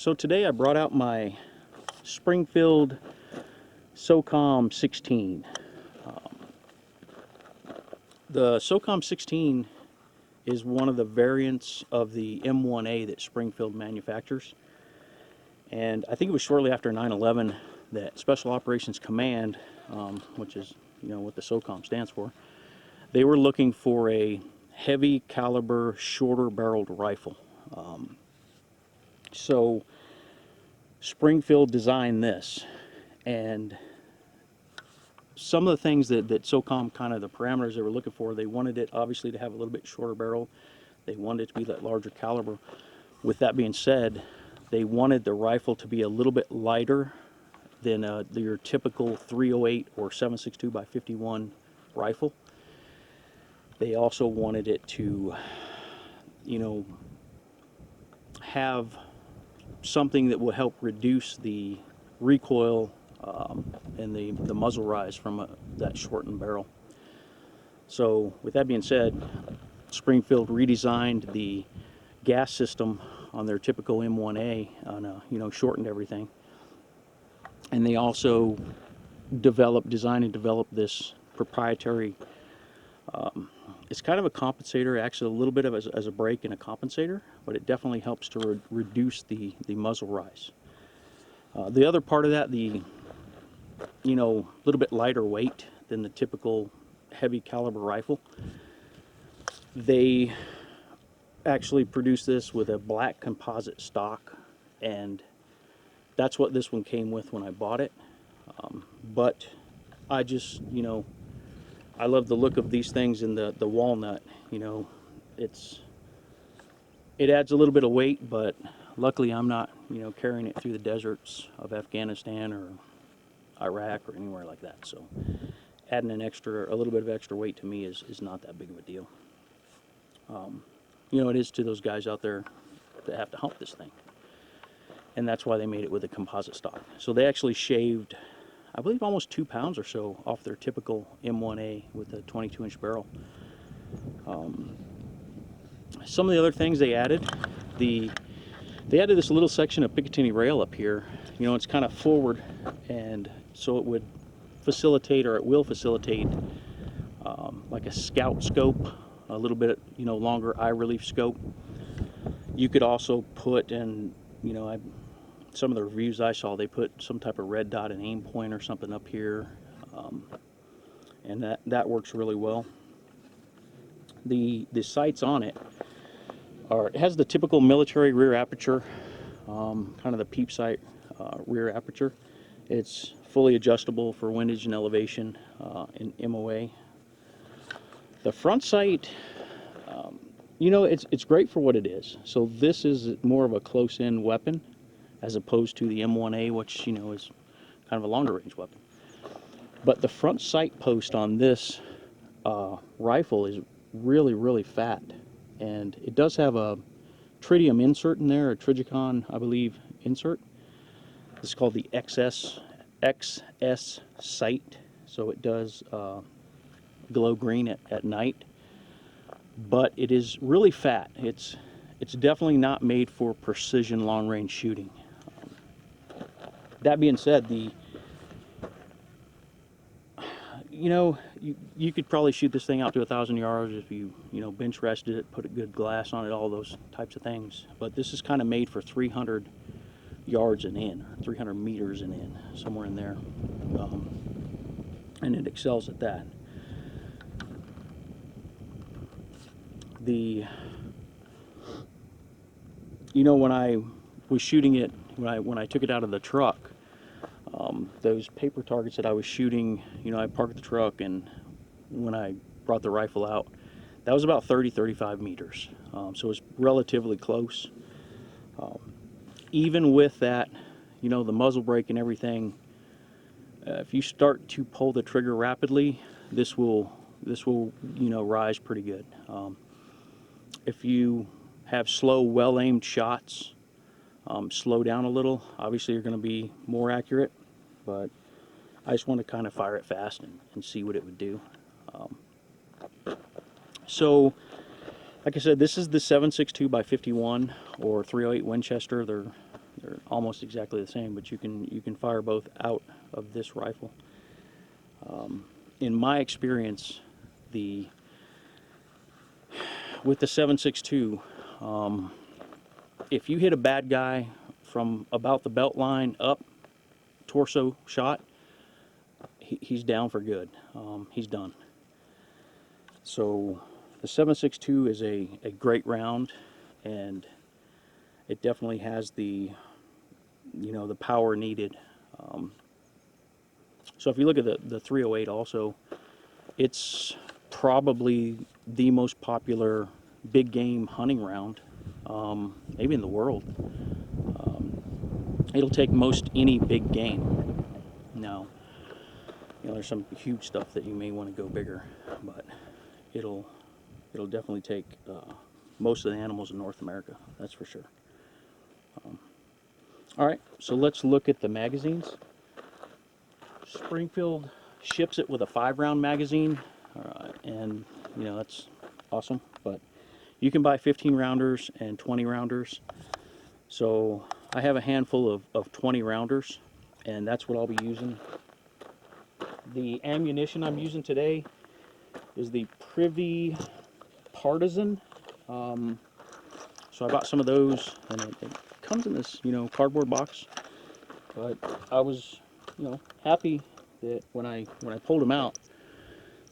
So today I brought out my Springfield SOCOM 16. The SOCOM 16 is one of the variants of the M1A that Springfield manufactures. And I think it was shortly after 9/11 that Special Operations Command, which is what the SOCOM stands for, they were looking for a heavy caliber, shorter barreled rifle. So Springfield designed this, and some of the things that SOCOM, kind of the parameters they were looking for, they wanted it obviously to have a little bit shorter barrel. They wanted it to be that larger caliber. With that being said, they wanted the rifle to be a little bit lighter than your typical 308 or 7.62 by 51 rifle. They also wanted it to, have something that will help reduce the recoil and the muzzle rise from that shortened barrel. So with that being said, Springfield redesigned the gas system on their typical M1A, on shortened everything, and they also designed and developed this proprietary. It's kind of a compensator, actually a little bit of as a brake and a compensator, but it definitely helps to reduce the muzzle rise. The other part of that, the little bit lighter weight than the typical heavy caliber rifle. They actually produce this with a black composite stock, and that's what this one came with when I bought it. But I just, I love the look of these things in the walnut. It adds a little bit of weight, but luckily I'm not, carrying it through the deserts of Afghanistan or Iraq or anywhere like that. So adding a little bit of extra weight to me is not that big of a deal. It is to those guys out there that have to hump this thing. And that's why they made it with a composite stock. So they actually shaved, I believe, almost 2 pounds or so off their typical M1A with a 22-inch barrel. Some of the other things they added, they added this little section of Picatinny rail up here. It's kind of forward, and so it would facilitate, or it will facilitate, like a scout scope, a little bit, longer eye relief scope. You could also put, and some of the reviews I saw, they put some type of red dot and aim point or something up here, and that works really well. The sights on it it has the typical military rear aperture, kind of the peep sight rear aperture. It's fully adjustable for windage and elevation in MOA. The front sight, it's great for what it is. So this is more of a close-in weapon as opposed to the M1A, which is kind of a longer range weapon. But the front sight post on this rifle is really, really fat, and it does have a tritium insert in there, a Trigicon, I believe, insert. This is called the XS sight, so it does glow green at night, but it is really fat. It's definitely not made for precision long range shooting. That being said, you could probably shoot this thing out to 1,000 yards if you bench rested it, put a good glass on it, all those types of things. But this is kind of made for 300 yards and in, 300 meters and in, somewhere in there, and it excels at that. When I was shooting it, when I took it out of the truck, those paper targets that I was shooting, I parked the truck, and when I brought the rifle out, that was about 30-35 meters. So it's relatively close. Even with that, the muzzle brake and everything, if you start to pull the trigger rapidly, this will rise pretty good. If you have slow, well-aimed shots, slow down a little, obviously you're going to be more accurate, but I just want to kind of fire it fast and see what it would do. So like I said, this is the 7.62 by 51 or 308 Winchester. They're They're almost exactly the same, but you can fire both out of this rifle. In my experience, with the 7.62, if you hit a bad guy from about the belt line up, torso shot, he's down for good. He's done. So the 7.62 is a great round, and it definitely has the the power needed. So if you look at the 308 also, it's probably the most popular big game hunting round, maybe in the world. It'll take most any big game. Now, there's some huge stuff that you may want to go bigger, but it'll definitely take most of the animals in North America, that's for sure. All right, so let's look at the magazines. Springfield ships it with a 5-round magazine, and that's awesome, but you can buy 15 rounders and 20 rounders. So I have a handful of 20 rounders, and that's what I'll be using. The ammunition I'm using today is the Prvi Partizan. So I bought some of those, and it comes in this cardboard box. But I was happy that when I pulled them out,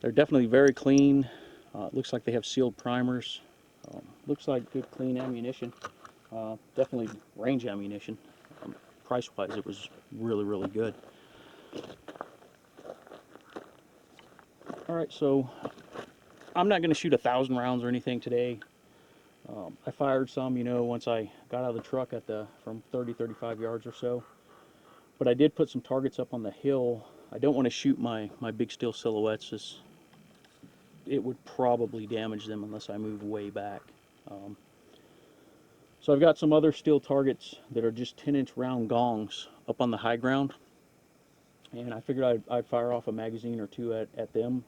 they're definitely very clean. It looks like they have sealed primers. Looks like good clean ammunition. Definitely range ammunition. Price-wise, it was really, really good. All right, so I'm not going to shoot 1,000 rounds or anything today. I fired some, once I got out of the truck from 30, 35 yards or so. But I did put some targets up on the hill. I don't want to shoot my big steel silhouettes. It would probably damage them unless I move way back. So I've got some other steel targets that are just 10-inch round gongs up on the high ground. And I figured I'd fire off a magazine or two at them.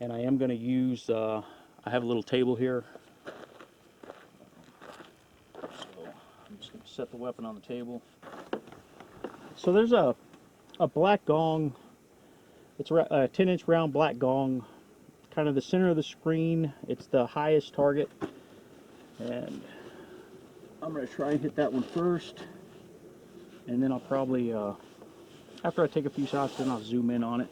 And I am going to use, I have a little table here. So I'm just going to set the weapon on the table. So there's a black gong. It's a 10-inch round black gong. Kind of the center of the screen. It's the highest target. And I'm going to try and hit that one first. And then I'll probably, after I take a few shots, then I'll zoom in on it.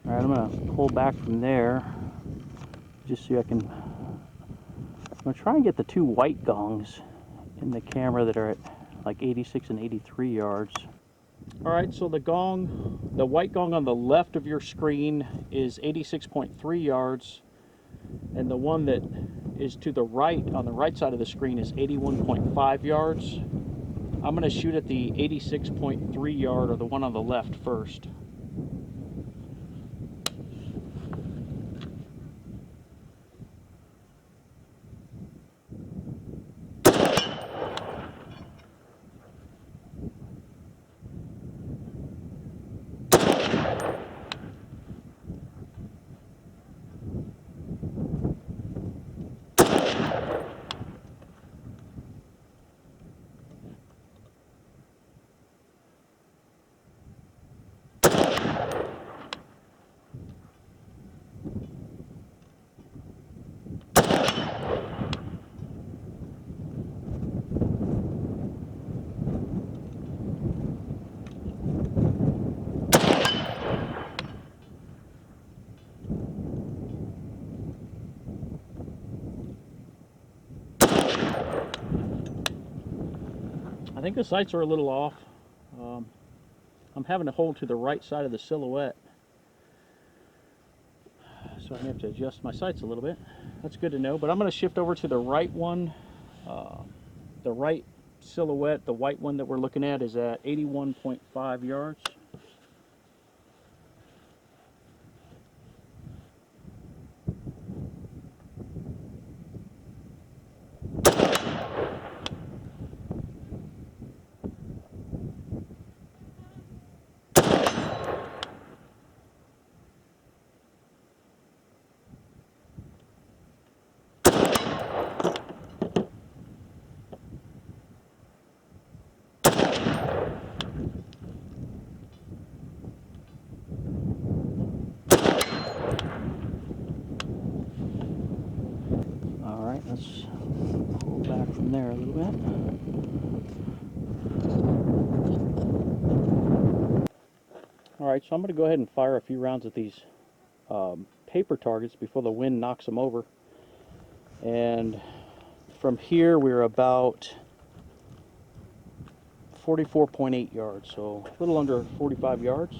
Alright, I'm going to pull back from there, just so I'm going to try and get the two white gongs in the camera that are at like 86 and 83 yards. Alright, so the white gong on the left of your screen is 86.3 yards, and the one that is to the right, on the right side of the screen, is 81.5 yards. I'm going to shoot at the 86.3 yard, or the one on the left, first. I think the sights are a little off. I'm having to hold to the right side of the silhouette, so I have to adjust my sights a little bit. That's good to know, but I'm going to shift over to the right one. The right silhouette, the white one that we're looking at, is at 81.5 yards. Let's pull back from there a little bit. Alright, so I'm going to go ahead and fire a few rounds at these paper targets before the wind knocks them over. And from here we're about 44.8 yards, so a little under 45 yards.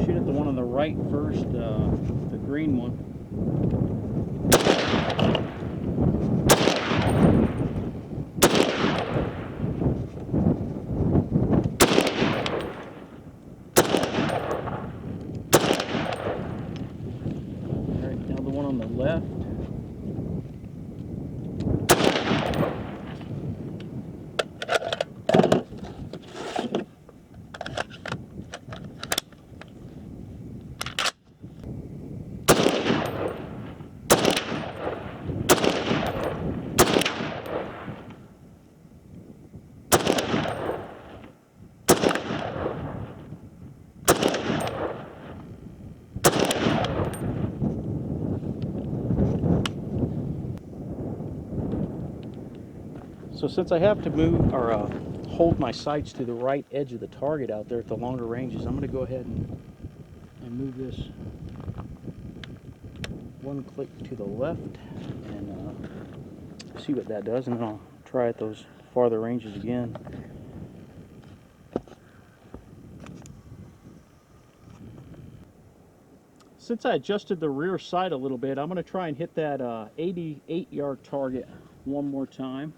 Shoot at the one on the right first, the green one. Alright, now the one on the left. So since I have to move or hold my sights to the right edge of the target out there at the longer ranges, I'm going to go ahead and move this one click to the left and see what that does, and then I'll try at those farther ranges again. Since I adjusted the rear sight a little bit, I'm going to try and hit that 88-yard target one more time.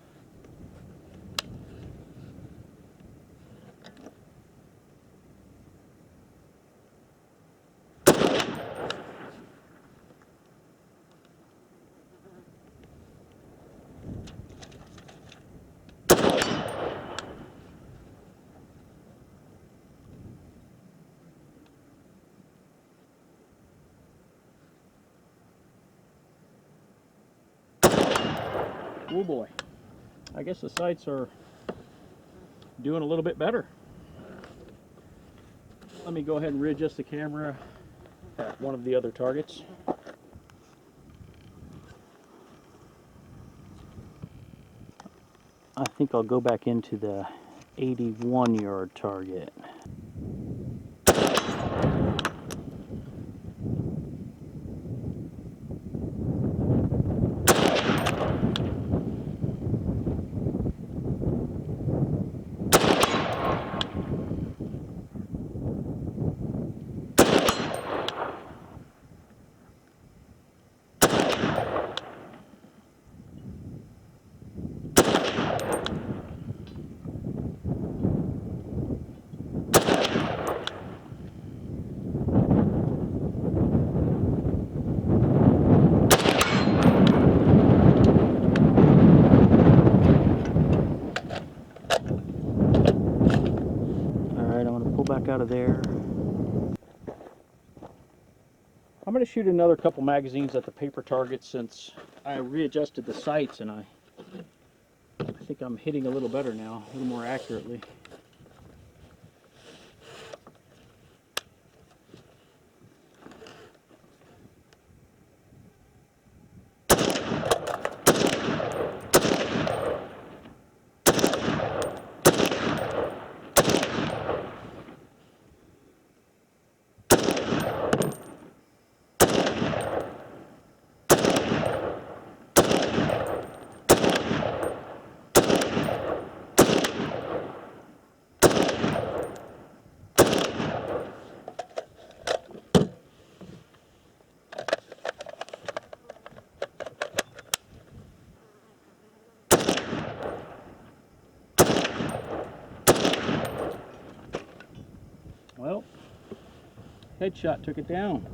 Oh boy, I guess the sights are doing a little bit better. Let me go ahead and readjust the camera at one of the other targets. I think I'll go back into the 81-yard target. Out of there. I'm going to shoot another couple magazines at the paper target since I readjusted the sights, and I think I'm hitting a little better now, a little more accurately. Well, headshot took it down.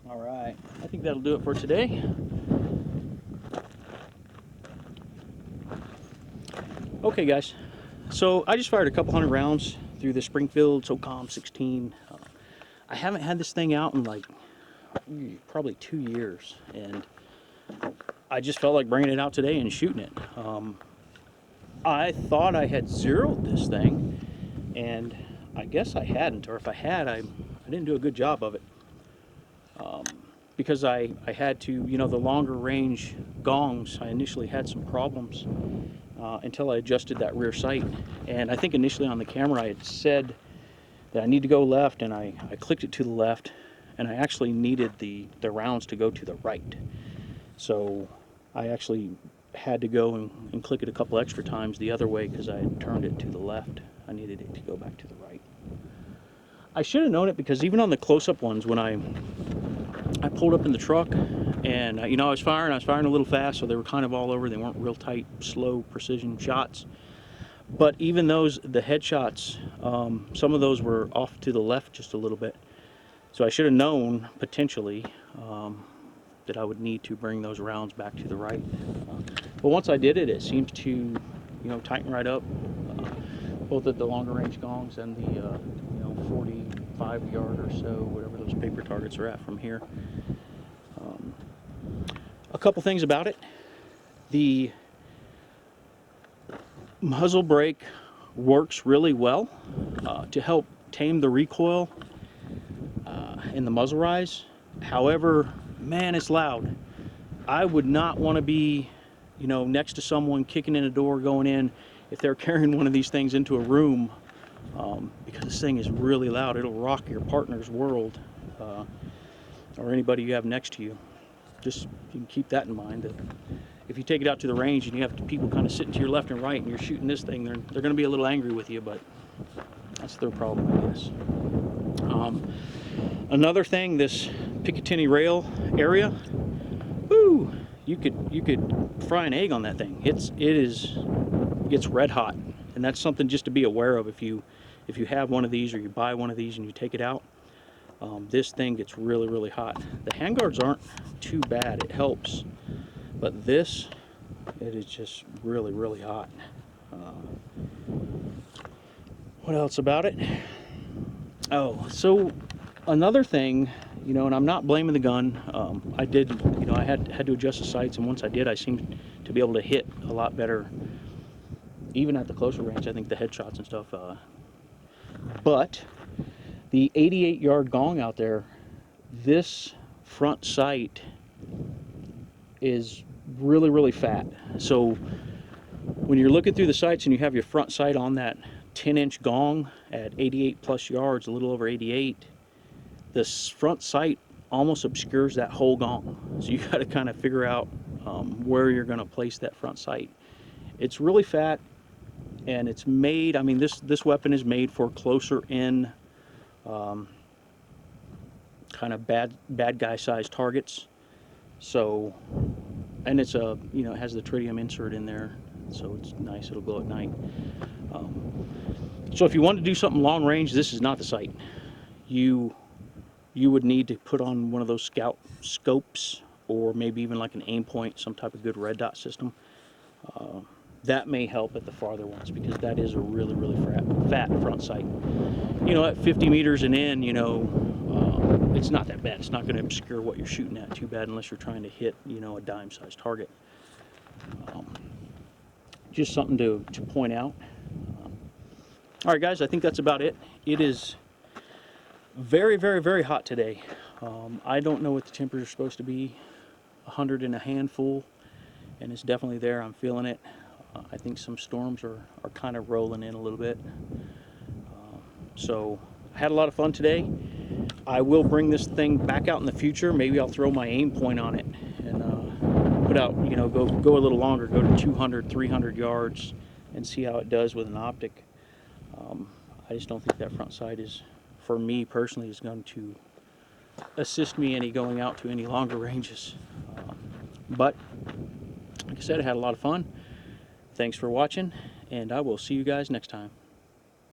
All right, I think that'll do it for today. Okay guys, so I just fired a couple hundred rounds through the Springfield SOCOM 16. I haven't had this thing out in like probably 2 years, and I just felt like bringing it out today and shooting it. I thought I had zeroed this thing, and I guess I hadn't, or if I had, I didn't do a good job of it. Because I had to, you know, the longer range gongs, I initially had some problems until I adjusted that rear sight. And I think initially on the camera I had said that I need to go left, and I clicked it to the left, and I actually needed the rounds to go to the right. So I actually had to go and click it a couple extra times the other way because I had turned it to the left. I needed it to go back to the right. I should have known it, because even on the close-up ones, when I pulled up in the truck, and you know, I was firing a little fast, so they were kind of all over. They weren't real tight, slow, precision shots. But even those, the headshots, some of those were off to the left just a little bit. So I should have known, potentially, that I would need to bring those rounds back to the right. But once I did it, it seems to, you know, tighten right up, both at the longer range gongs and the, you know, 45 yard or so, whatever those paper targets are at from here. A couple things about it. The muzzle brake works really well to help tame the recoil in the muzzle rise. However, man, it's loud. I would not want to be, you know, next to someone kicking in a door going in if they're carrying one of these things into a room, because this thing is really loud. It'll rock your partner's world, or anybody you have next to you. Just, you can keep that in mind, that if you take it out to the range and you have people kind of sitting to your left and right and you're shooting this thing, they're going to be a little angry with you, but that's their problem, I guess. Another thing, this Picatinny rail area, whoo, you could fry an egg on that thing. It gets red hot, and that's something just to be aware of if you have one of these, or you buy one of these and you take it out. This thing gets really, really hot. The handguards aren't too bad, it helps, but this, it is just really, really hot. What else about it? Oh, so another thing, you know, and I'm not blaming the gun. I did, you know, I had to adjust the sights, and once I did, I seemed to be able to hit a lot better, even at the closer range. I think the headshots and stuff. But the 88 yard Gong out there, this front sight is really, really fat. So when you're looking through the sights and you have your front sight on that 10-inch Gong at 88 plus yards, a little over 88, this front sight almost obscures that whole Gong. So you got to kind of figure out where you're going to place that front sight. It's really fat, and it's made, I mean, this weapon is made for closer in, kind of bad guy sized targets. So, and it's a, you know, it has the Tritium insert in there, so it's nice, it'll glow at night. So if you want to do something long range, this is not the sight. You would need to put on one of those scout scopes, or maybe even like an aim point, some type of good red dot system. That may help at the farther ones, because that is a really, really fat front sight. You know, at 50 meters and in, you know, it's not that bad. It's not going to obscure what you're shooting at too bad, unless you're trying to hit, you know, a dime-sized target. Just something to point out. All right, guys, I think that's about it. It is very, very, very hot today. I don't know what the temperature is supposed to be. 100 and a handful, and it's definitely there. I'm feeling it. I think some storms are kind of rolling in a little bit. So I had a lot of fun today. I will bring this thing back out in the future. Maybe I'll throw my aim point on it and put out, you know, go a little longer, go to 200, 300 yards and see how it does with an optic. I just don't think that front sight is, for me personally, is going to assist me any going out to any longer ranges. But like I said, I had a lot of fun. Thanks for watching, and I will see you guys next time.